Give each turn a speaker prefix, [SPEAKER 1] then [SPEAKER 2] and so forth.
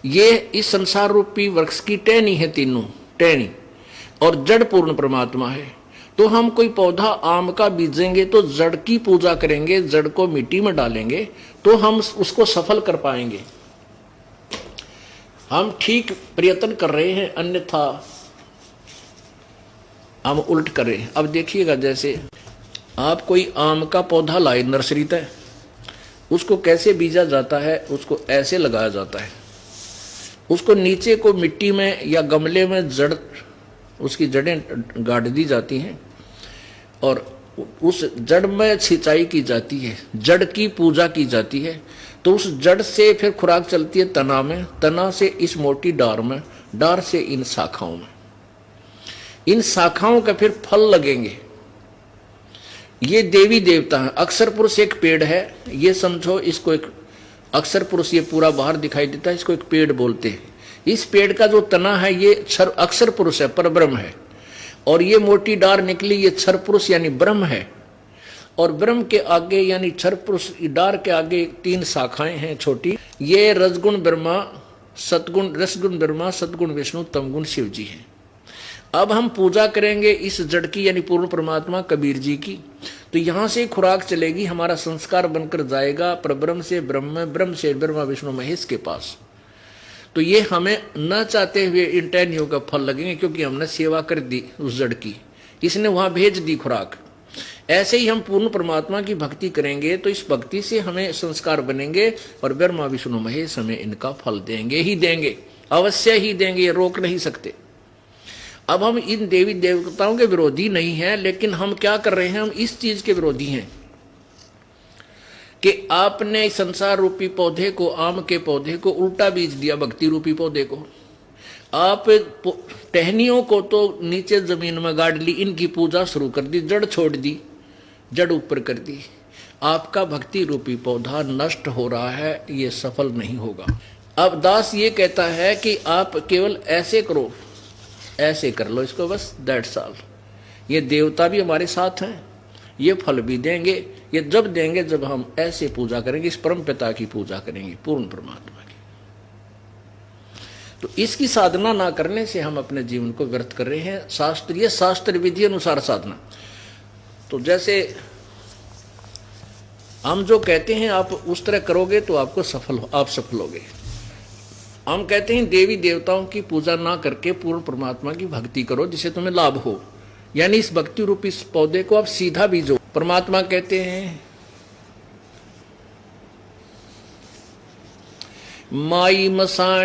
[SPEAKER 1] ये इस संसार रूपी वृक्ष की टहनी है, तीनों टहनी, और जड़ पूर्ण परमात्मा है। तो हम कोई पौधा आम का बीजेंगे तो जड़ की पूजा करेंगे, जड़ को मिट्टी में डालेंगे तो हम उसको सफल कर पाएंगे। हम ठीक प्रयत्न कर रहे हैं, अन्यथा हम उल्ट कर रहे हैं। अब देखिएगा, जैसे आप कोई आम का पौधा लाए नर्सरी तक, उसको कैसे बीजा जाता है, उसको ऐसे लगाया जाता है, उसको नीचे को मिट्टी में या गमले में जड़, उसकी जड़ें गाड़ दी जाती हैं और उस जड़ में सिंचाई की जाती है, जड़ की पूजा की जाती है। तो उस जड़ से फिर खुराक चलती है तना में, तना से इस मोटी डार में, डार से इन शाखाओं में, इन शाखाओं का फिर फल लगेंगे। ये देवी देवता है। अक्षर पुरुष एक पेड़ है, ये समझो इसको एक अक्षर पुरुष, ये पूरा बाहर दिखाई देता है, इसको एक पेड़ बोलते हैं। इस पेड़ का जो तना है ये अक्षर पुरुष है, परब्रह्म है, और ये मोटी डार निकली, ये क्षर पुरुष यानी ब्रह्म है। और ब्रह्म के आगे यानी क्षर पुरुष डार के आगे 3 शाखाएं हैं छोटी, ये रजगुण ब्रह्मा, सतगुण रसगुण ब्रह्मा, सतगुण विष्णु, तमगुण शिव जी हैं। अब हम पूजा करेंगे इस जड़ की यानी पूर्ण परमात्मा कबीर जी की, तो यहां से खुराक चलेगी, हमारा संस्कार बनकर जाएगा परब्रह्म से ब्रह्म, ब्रह्म से ब्रह्मा विष्णु महेश के पास। तो ये हमें न चाहते हुए इन टहनियों का फल लगेंगे, क्योंकि हमने सेवा कर दी उस जड़ की, इसने वहां भेज दी खुराक। ऐसे ही हम पूर्ण परमात्मा की भक्ति करेंगे तो इस भक्ति से हमें संस्कार बनेंगे और ब्रह्मा विष्णु महेश हमें इनका फल देंगे ही देंगे, अवश्य ही देंगे, रोक नहीं सकते। अब हम इन देवी देवताओं के विरोधी नहीं हैं, लेकिन हम क्या कर रहे हैं, हम इस चीज के विरोधी हैं कि आपने संसार रूपी पौधे को, आम के पौधे को उल्टा बीज दिया, भक्ति रूपी पौधे को। आप टहनियों को तो नीचे जमीन में गाड़ ली, इनकी पूजा शुरू कर दी, जड़ छोड़ दी, जड़ ऊपर कर दी। आपका भक्ति रूपी पौधा नष्ट हो रहा है, ये सफल नहीं होगा। अब दास ये कहता है कि आप केवल ऐसे करो, ऐसे कर लो इसको, बस दैट्स ऑल। ये देवता भी हमारे साथ हैं, ये फल भी देंगे। ये जब देंगे जब हम ऐसे पूजा करेंगे, इस परम पिता की पूजा करेंगे, पूर्ण परमात्मा की। तो इसकी साधना ना करने से हम अपने जीवन को व्यर्थ कर रहे हैं। शास्त्रीय शास्त्र विधि अनुसार साधना, तो जैसे हम जो कहते हैं आप उस तरह करोगे तो आप सफल होगे। हम कहते हैं देवी देवताओं की पूजा ना करके पूर्ण परमात्मा की भक्ति करो जिससे तुम्हें लाभ हो, यानी इस भक्ति रूपी इस पौधे को आप सीधा बीजो। परमात्मा कहते हैं माई मसान